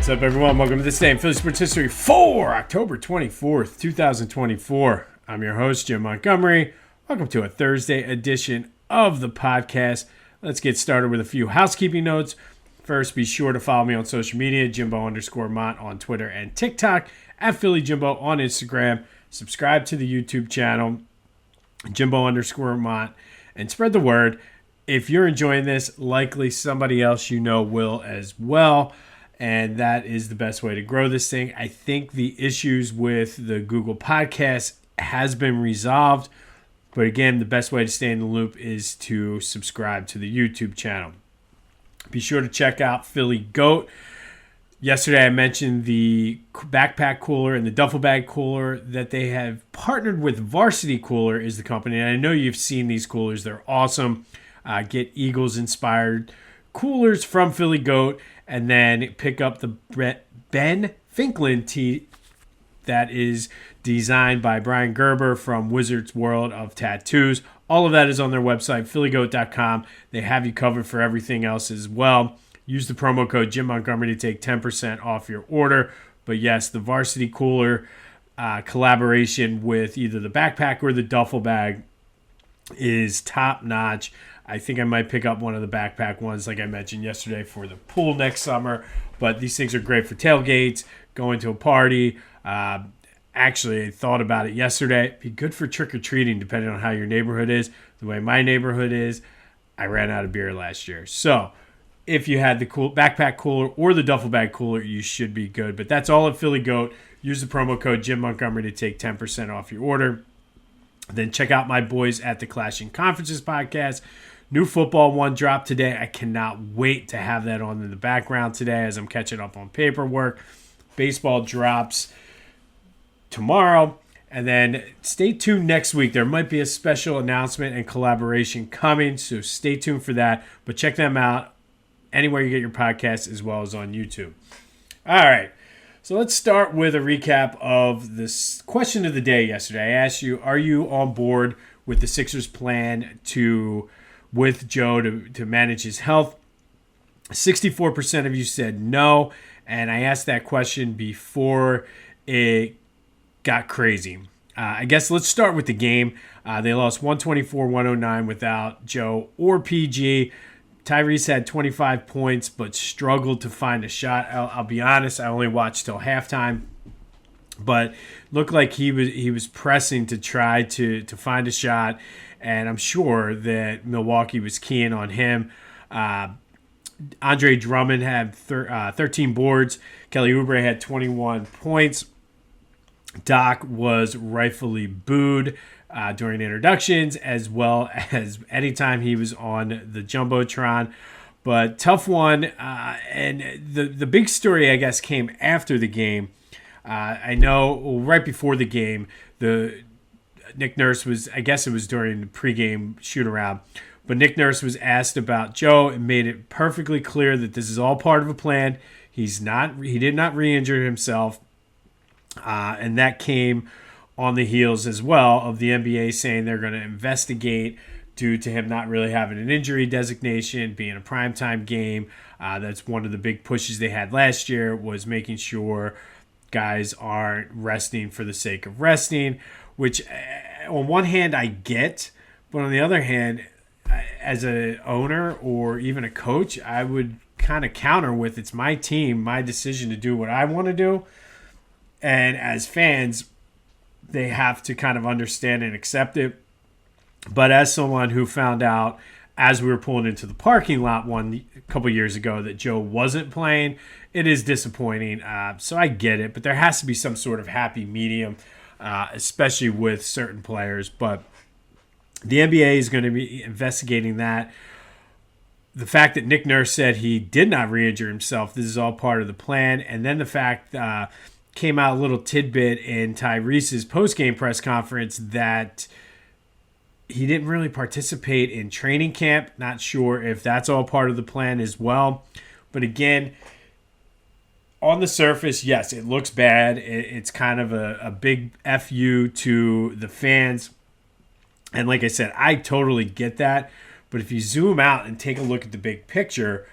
What's up, everyone? Welcome to this day in Philly Sports History for October 24th, 2024. I'm your host, Jim Montgomery. Welcome to a Thursday edition of the podcast. Let's get started with a few housekeeping notes. First, be sure to follow me on social media, Jimbo_Mont on Twitter and TikTok, at Philly Jimbo on Instagram. Subscribe to the YouTube channel, Jimbo_Mont, and spread the word. If you're enjoying this, likely somebody else you know will as well. And that is the best way to grow this thing. I think the issues with the Google Podcasts has been resolved. But again, the best way to stay in the loop is to subscribe to the YouTube channel. Be sure to check out Philly Goat. Yesterday I mentioned the backpack cooler and the duffel bag cooler that they have partnered with. Varsity Cooler is the company. And I know you've seen these coolers. They're awesome. Get Eagles-inspired coolers from Philly Goat. And then pick up the Ben Finklin tee that is designed by Brian Gerber from Wizard's World of Tattoos. All of that is on their website, phillygoat.com. They have you covered for everything else as well. Use the promo code Jim Montgomery to take 10% off your order. But yes, the Varsity Cooler collaboration with either the backpack or the duffel bag is top-notch. I think I might pick up one of the backpack ones, like I mentioned yesterday, for the pool next summer. But these things are great for tailgates, going to a party. Actually, I thought about it yesterday. It'd be good for trick-or-treating, depending on how your neighborhood is. The way my neighborhood is, I ran out of beer last year. So if you had the cool backpack cooler or the duffel bag cooler, you should be good. But that's all at Philly Goat. Use the promo code Jim Montgomery to take 10% off your order. Then check out my boys at the Clashing Conferences podcast. New football one dropped today. I cannot wait to have that on in the background today as I'm catching up on paperwork. Baseball drops tomorrow. And then stay tuned next week. There might be a special announcement and collaboration coming, so stay tuned for that. But check them out anywhere you get your podcasts as well as on YouTube. All right. So let's start with a recap of this question of the day yesterday. I asked you, are you on board with the Sixers' plan with Joe to manage his health? 64% of you said no, and I asked that question before it got crazy. I guess let's start with the game. They lost 124-109 without Joe or PG. Tyrese had 25 points but struggled to find a shot. I'll be honest, I only watched till halftime, but looked like he was pressing to try to find a shot. And I'm sure that Milwaukee was keying on him. Andre Drummond had 13 boards. Kelly Oubre had 21 points. Doc was rightfully booed during introductions, as well as anytime he was on the Jumbotron. But tough one. And the big story, I guess, came after the game. I know right before the game, Nick Nurse was, I guess it was during the pregame shoot-around, but Nick Nurse was asked about Joe and made it perfectly clear that this is all part of a plan. He did not re-injure himself, and that came on the heels as well of the NBA saying they're going to investigate due to him not really having an injury designation, being a primetime game. That's one of the big pushes they had last year, was making sure guys aren't resting for the sake of resting, which on one hand I get, but on the other hand, as an owner or even a coach, I would kind of counter with, it's my team, my decision to do what I want to do. And as fans, they have to kind of understand and accept it. But as someone who found out as we were pulling into the parking lot a couple years ago that Joe wasn't playing, it is disappointing. So I get it, but there has to be some sort of happy medium, especially with certain players. But the NBA is going to be investigating that. The fact that Nick Nurse said he did not re-injure himself, this is all part of the plan. And then the fact came out a little tidbit in Tyrese's post-game press conference that he didn't really participate in training camp. Not sure if that's all part of the plan as well. But again, on the surface, yes, it looks bad. It's kind of a big FU to the fans. And like I said, I totally get that. But if you zoom out and take a look at the big picture,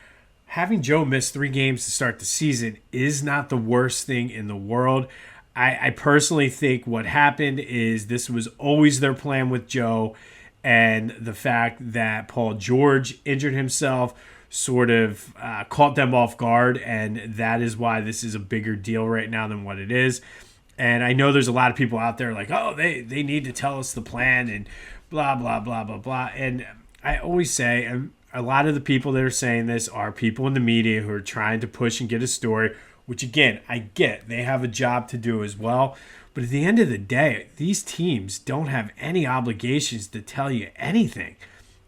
having Joe miss 3 games to start the season is not the worst thing in the world. I personally think what happened is this was always their plan with Joe, and the fact that Paul George injured himself sort of caught them off guard, and that is why this is a bigger deal right now than what it is. And I know there's a lot of people out there like, oh, they need to tell us the plan and blah, blah, blah, blah, blah. And I always say, and a lot of the people that are saying this are people in the media who are trying to push and get a story, which again, I get. They have a job to do as well. But at the end of the day, these teams don't have any obligations to tell you anything.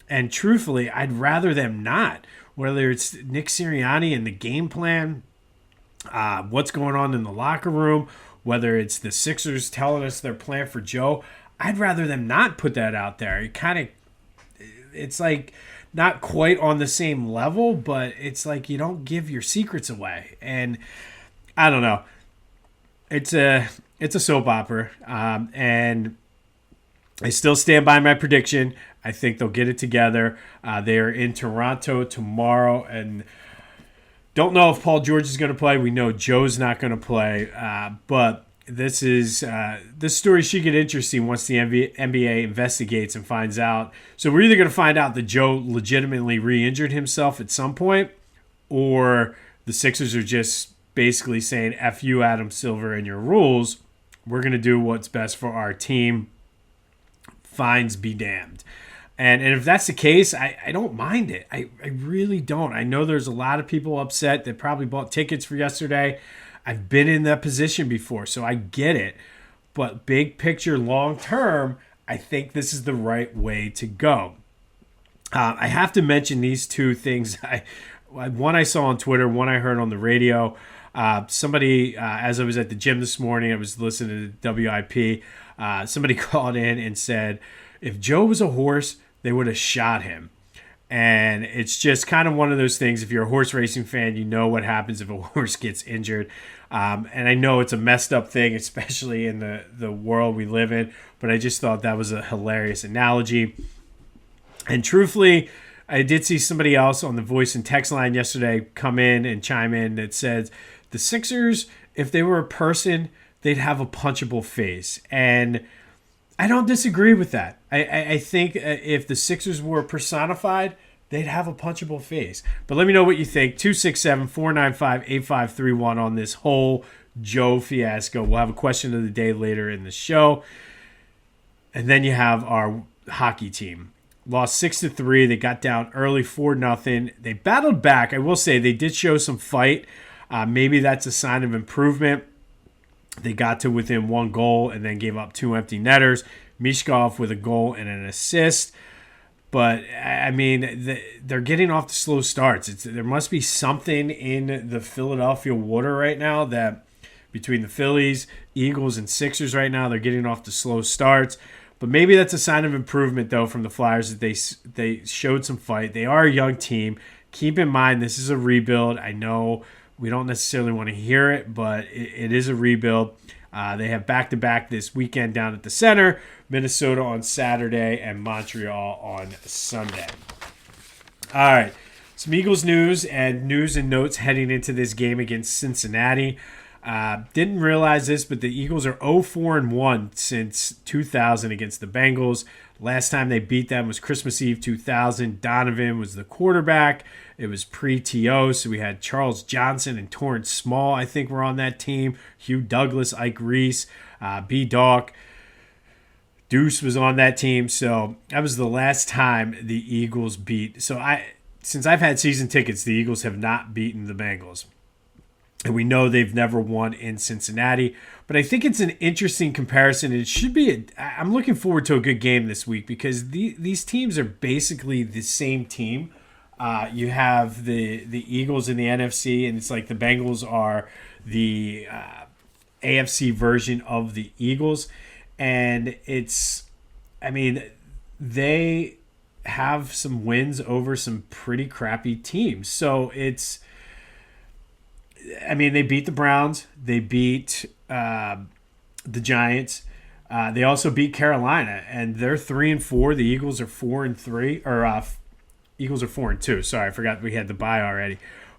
And truthfully, I'd rather them not. Whether it's Nick Sirianni and the game plan, what's going on in the locker room, whether it's the Sixers telling us their plan for Joe, I'd rather them not put that out there. It's like not quite on the same level, but it's like you don't give your secrets away. And I don't know. It's a soap opera, and I still stand by my prediction. I think they'll get it together. They are in Toronto tomorrow, and don't know if Paul George is going to play. We know Joe's not going to play, but this story should get interesting once the NBA investigates and finds out. So we're either going to find out that Joe legitimately re-injured himself at some point, or the Sixers are just basically saying, F you, Adam Silver, and your rules. We're going to do what's best for our team. Fines be damned. And if that's the case, I don't mind it. I really don't. I know there's a lot of people upset that probably bought tickets for yesterday. I've been in that position before, so I get it. But big picture, long term, I think this is the right way to go. I have to mention these two things. One I saw on Twitter, one I heard on the radio. Somebody, as I was at the gym this morning, I was listening to WIP. Somebody called in and said, if Joe was a horse, they would have shot him. And it's just kind of one of those things. If you're a horse racing fan, you know what happens if a horse gets injured. And I know it's a messed up thing, especially in the world we live in. But I just thought that was a hilarious analogy. And truthfully, I did see somebody else on the voice and text line yesterday come in and chime in that said, the Sixers, if they were a person, they'd have a punchable face. And I don't disagree with that. I think if the Sixers were personified, they'd have a punchable face. But let me know what you think. 267-495-8531 on this whole Joe fiasco. We'll have a question of the day later in the show. And then you have our hockey team. Lost 6-3. They got down early 4-0. They battled back. I will say they did show some fight. Maybe that's a sign of improvement. They got to within 1 goal and then gave up 2 empty netters. Mishkov with a goal and an assist. But, I mean, they're getting off to slow starts. There must be something in the Philadelphia water right now that between the Phillies, Eagles, and Sixers right now, they're getting off to slow starts. But maybe that's a sign of improvement, though, from the Flyers that they showed some fight. They are a young team. Keep in mind, this is a rebuild. I know we don't necessarily want to hear it, but it is a rebuild. They have back-to-back this weekend down at the Center, Minnesota on Saturday, and Montreal on Sunday. All right, some Eagles news and notes heading into this game against Cincinnati. Didn't realize this, but the Eagles are 0-4-1 since 2000 against the Bengals. Last time they beat them was Christmas Eve 2000. Donovan was the quarterback. It was pre-TO, so we had Charles Johnson and Torrance Small, I think, were on that team. Hugh Douglas, Ike Reese, B. Dawk. Deuce was on that team. So that was the last time the Eagles beat. So since I've had season tickets, the Eagles have not beaten the Bengals. And we know they've never won in Cincinnati. But I think it's an interesting comparison. It should be I'm looking forward to a good game this week because these teams are basically the same team. You have the Eagles in the NFC, and it's like the Bengals are the AFC version of the Eagles. And they have some wins over some pretty crappy teams. So they beat the Browns. They beat the Giants. They also beat Carolina, and they're 3-4. The Eagles are 4-3, or Eagles are 4-2. Sorry, I forgot we had the bye already.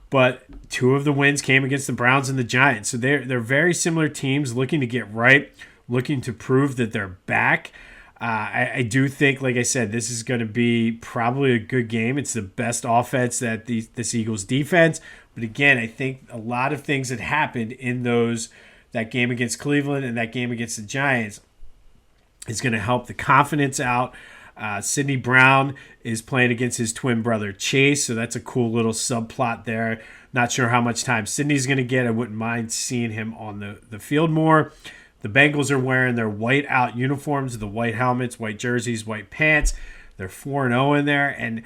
but two of the wins came against the Browns and the Giants. So they're very similar teams looking to get right, looking to prove that they're back. I do think, like I said, this is going to be probably a good game. It's the best offense that this Eagles defense. But again, I think a lot of things that happened in that game against Cleveland and that game against the Giants is going to help the confidence out. Sidney Brown is playing against his twin brother Chase, so that's a cool little subplot there. Not sure how much time Sidney's going to get. I wouldn't mind seeing him on the field more. The Bengals are wearing their white out uniforms, the white helmets, white jerseys, white pants. They're 4-0 in there. And,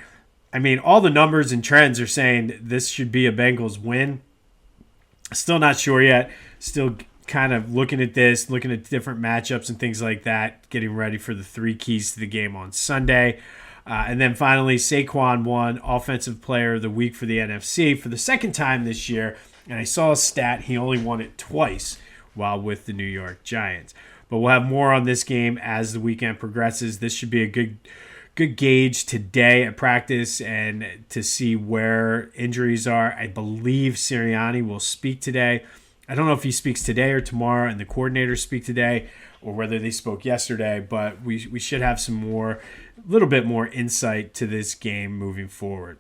I mean, all the numbers and trends are saying this should be a Bengals win. Still not sure yet. Still kind of looking at this, looking at different matchups and things like that, getting ready for the 3 keys to the game on Sunday. And then finally, Saquon won Offensive Player of the Week for the NFC for the second time this year. And I saw a stat, he only won it twice while with the New York Giants. But we'll have more on this game as the weekend progresses. This should be a good gauge today at practice and to see where injuries are. I believe Sirianni will speak today. I don't know if he speaks today or tomorrow and the coordinators speak today or whether they spoke yesterday, but we should have a little bit more insight to this game moving forward.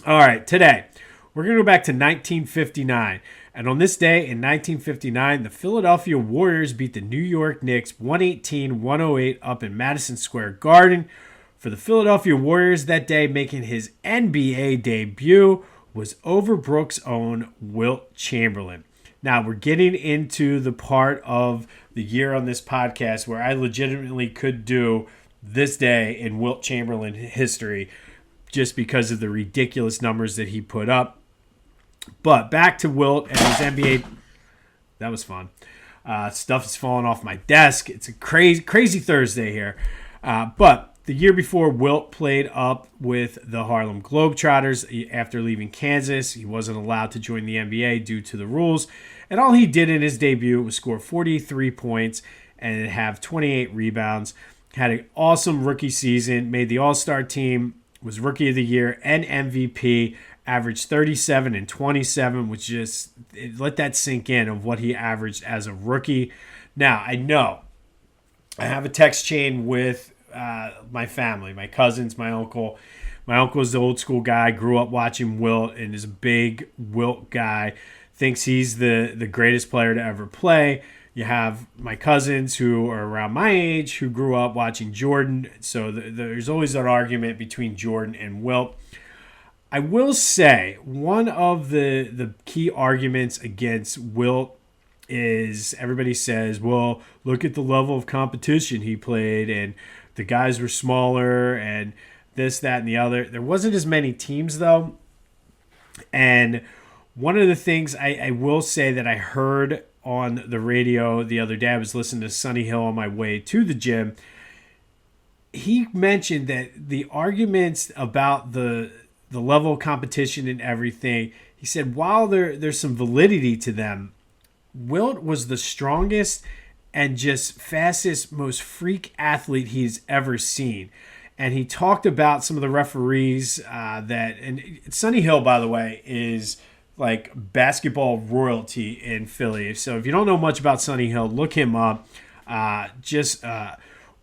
All right, today we're going to go back to 1959. And on this day in 1959, the Philadelphia Warriors beat the New York Knicks 118-108 up in Madison Square Garden. For the Philadelphia Warriors that day, making his NBA debut was Overbrook's own Wilt Chamberlain. Now, we're getting into the part of the year on this podcast where I legitimately could do this day in Wilt Chamberlain history just because of the ridiculous numbers that he put up. But back to Wilt and his NBA. That was fun. Stuff is falling off my desk. It's a crazy Thursday here. But the year before, Wilt played up with the Harlem Globetrotters after leaving Kansas. He wasn't allowed to join the NBA due to the rules. And all he did in his debut was score 43 points and have 28 rebounds. Had an awesome rookie season. Made the All-Star team. Was Rookie of the Year and MVP. Averaged 37 and 27, which just let that sink in of what he averaged as a rookie. Now, I know I have a text chain with my family, my cousins, my uncle. My uncle is the old school guy, grew up watching Wilt and is a big Wilt guy, thinks he's the greatest player to ever play. You have my cousins who are around my age who grew up watching Jordan. So there's always an argument between Jordan and Wilt. I will say one of the key arguments against Wilt is everybody says, well, look at the level of competition he played and the guys were smaller and this, that, and the other. There wasn't as many teams, though. And one of the things I will say that I heard on the radio the other day, I was listening to Sonny Hill on my way to the gym. He mentioned that the arguments about the level of competition and everything, he said while there's some validity to them, Wilt was the strongest and just fastest, most freak athlete he's ever seen. And he talked about some of the referees and Sonny Hill, by the way, is like basketball royalty in Philly. So if you don't know much about Sonny Hill, look him up.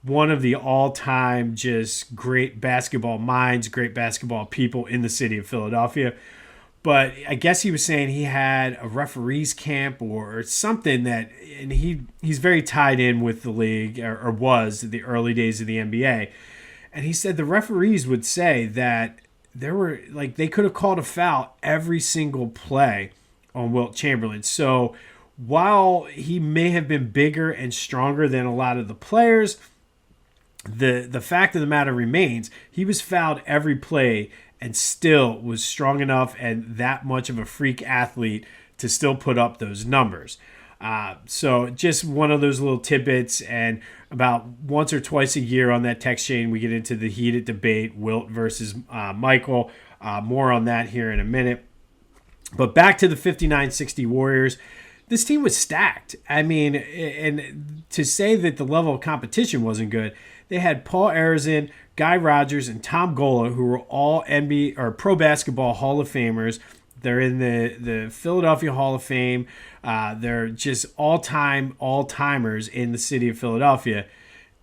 One of the all-time just great basketball minds, great basketball people in the city of Philadelphia. But I guess he was saying he had a referees camp or something that, and he's very tied in with the league, or was the early days of the NBA. And he said the referees would say that they could have called a foul every single play on Wilt Chamberlain. So while he may have been bigger and stronger than a lot of the players, the fact of the matter remains, he was fouled every play and still was strong enough and that much of a freak athlete to still put up those numbers. So just one of those little tidbits, and about once or twice a year on that text chain, we get into the heated debate, Wilt versus Michael. More on that here in a minute. But back to the 59-60 Warriors. This team was stacked. I mean, and to say that the level of competition wasn't good, they had Paul Arizin, Guy Rogers, and Tom Gola, who were all NBA or Pro Basketball Hall of Famers. They're in the Philadelphia Hall of Fame. They're just all-timers in the city of Philadelphia.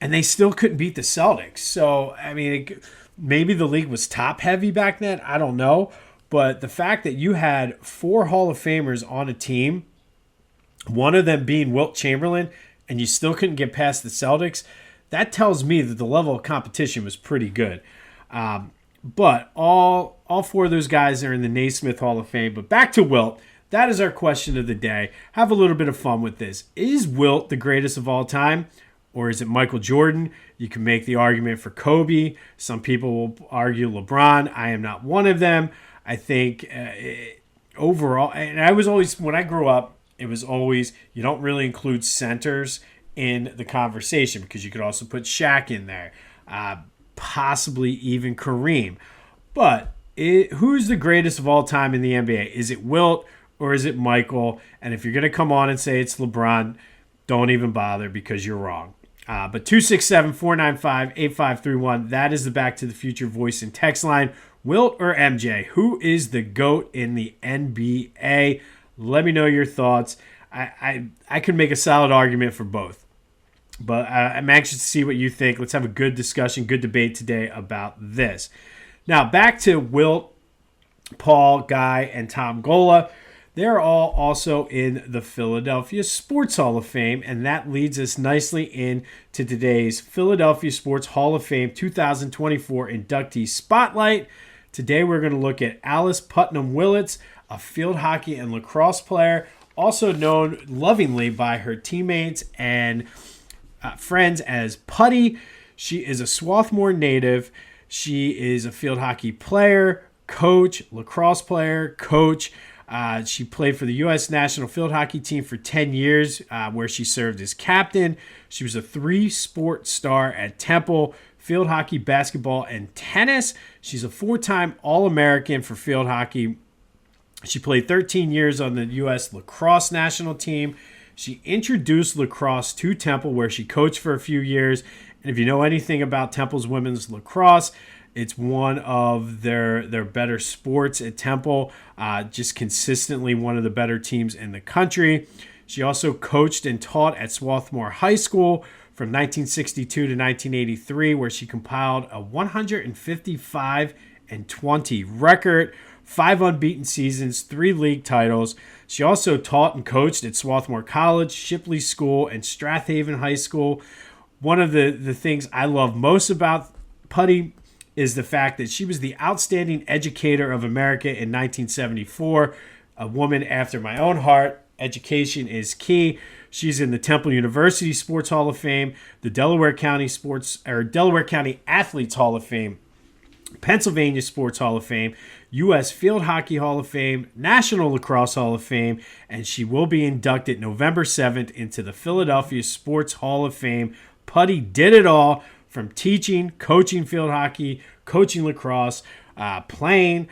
And they still couldn't beat the Celtics. So, I mean, maybe the league was top-heavy back then. I don't know. But the fact that you had 4 Hall of Famers on a team, one of them being Wilt Chamberlain, and you still couldn't get past the Celtics, that tells me that the level of competition was pretty good. But all 4 of those guys are in the Naismith Hall of Fame. But back to Wilt. That is our question of the day. Have a little bit of fun with this. Is Wilt the greatest of all time? Or is it Michael Jordan? You can make the argument for Kobe. Some people will argue LeBron. I am not one of them. I think overall, and I was always, when I grew up, it was always, you don't really include centers in the conversation because you could also put Shaq in there, possibly even Kareem. But who's the greatest of all time in the NBA? Is it Wilt or is it Michael? And if you're going to come on and say it's LeBron, don't even bother because you're wrong. But 267-495-8531, that is the Back to the Future voice and text line. Wilt or MJ, who is the GOAT in the NBA? Let me know your thoughts. I could make a solid argument for both. But I'm anxious to see what you think. Let's have a good discussion, good debate today about this. Now, back to Wilt, Paul, Guy, and Tom Gola. They're all also in the Philadelphia Sports Hall of Fame, and that leads us nicely into today's Philadelphia Sports Hall of Fame 2024 inductee spotlight. Today we're going to look at Alice Putnam Willets, a field hockey and lacrosse player, also known lovingly by her teammates and friends as Putty. She is a Swarthmore native. She is a field hockey player, coach, lacrosse player, coach. She played for the U.S. national field hockey team for 10 years, where she served as captain. She was a 3-sport star at Temple, field hockey, basketball, and tennis. She's a 4-time All-American for field hockey. She played 13 years on the U.S. lacrosse national team. She introduced lacrosse to Temple, where she coached for a few years. And if you know anything about Temple's women's lacrosse, it's one of their better sports at Temple, just consistently one of the better teams in the country. She also coached and taught at Swarthmore High School from 1962 to 1983, where she compiled a 155-20 record, 5 unbeaten seasons, 3 league titles. She also taught and coached at Swarthmore College, Shipley School, and Strathaven High School. One of the things I love most about Putty is the fact that she was the Outstanding Educator of America in 1974, a woman after my own heart. Education is key. She's in the Temple University Sports Hall of Fame, the Delaware County Athletes Hall of Fame, Pennsylvania Sports Hall of Fame, U.S. Field Hockey Hall of Fame, National Lacrosse Hall of Fame, and she will be inducted November 7th into the Philadelphia Sports Hall of Fame. Putty did it all, from teaching, coaching field hockey, coaching lacrosse, playing.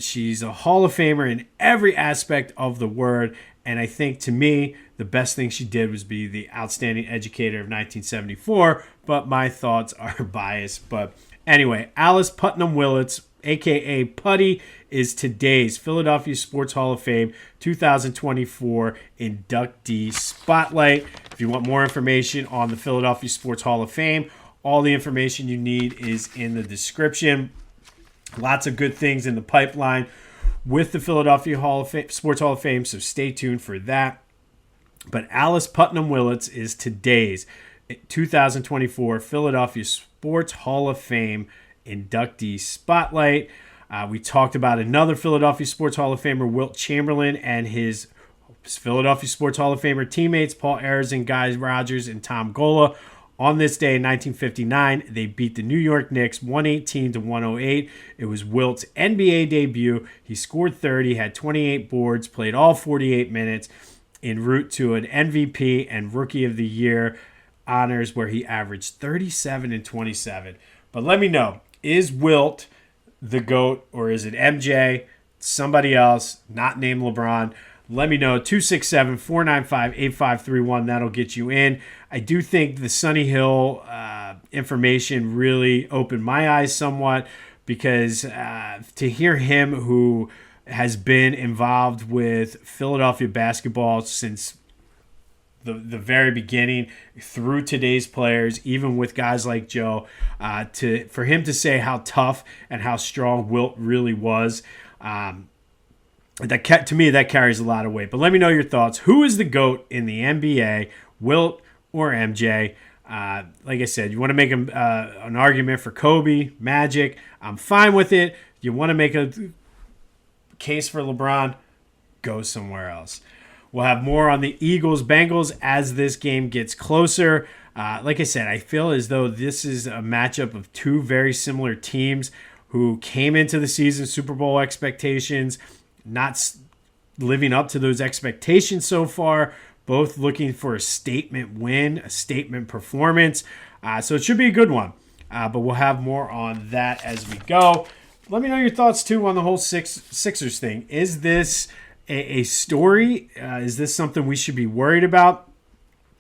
She's a Hall of Famer in every aspect of the word. And I think, to me, the best thing she did was be the Outstanding Educator of 1974. But my thoughts are biased. But anyway, Alice Putnam Willets, a.k.a. Putty, is today's Philadelphia Sports Hall of Fame 2024 inductee spotlight. If you want more information on the Philadelphia Sports Hall of Fame, all the information you need is in the description. Lots of good things in the pipeline with the Philadelphia Sports Hall of Fame, so stay tuned for that. But Alice Putnam Willets is today's 2024 Philadelphia Sports Hall of Fame inductee spotlight. We talked about another Philadelphia Sports Hall of Famer, Wilt Chamberlain, and his Philadelphia Sports Hall of Famer teammates, Paul Arizin, Guy Rogers, and Tom Gola. On this day in 1959, they beat the New York Knicks 118-108. It was Wilt's NBA debut. He scored 30, had 28 boards, played all 48 minutes, en route to an MVP and Rookie of the Year honors, where he averaged 37 and 27. But let me know, is Wilt the GOAT, or is it MJ, somebody else, not named LeBron? Let me know, 267-495-8531. That'll get you in. I do think the Sonny Hill information really opened my eyes somewhat, because to hear him, who has been involved with Philadelphia basketball since the very beginning through today's players, even with guys like Joe, for him to say how tough and how strong Wilt really was, to me, that carries a lot of weight. But let me know your thoughts. Who is the GOAT in the NBA, Wilt or MJ? Like I said, you want to make an argument for Kobe, Magic, I'm fine with it. You want to make a case for LeBron, go somewhere else. We'll have more on the Eagles-Bengals as this game gets closer. Like I said, I feel as though this is a matchup of two very similar teams who came into the season Super Bowl expectations, not living up to those expectations so far, both looking for a statement win, a statement performance. So it should be a good one. But we'll have more on that as we go. Let me know your thoughts, too, on the whole Sixers thing. Is this a story? Is this something we should be worried about?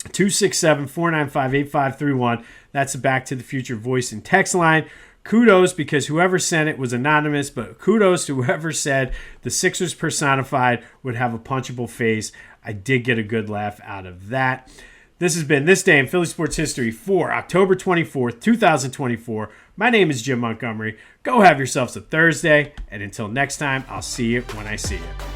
267-495-8531. That's a Back to the Future voice and text line. Kudos, because whoever sent it was anonymous, but kudos to whoever said the Sixers personified would have a punchable face. I did get a good laugh out of that. This has been This Day in Philly Sports History for October 24th, 2024. My name is Jim Montgomery. Go have yourselves a Thursday, and until next time, I'll see you when I see you.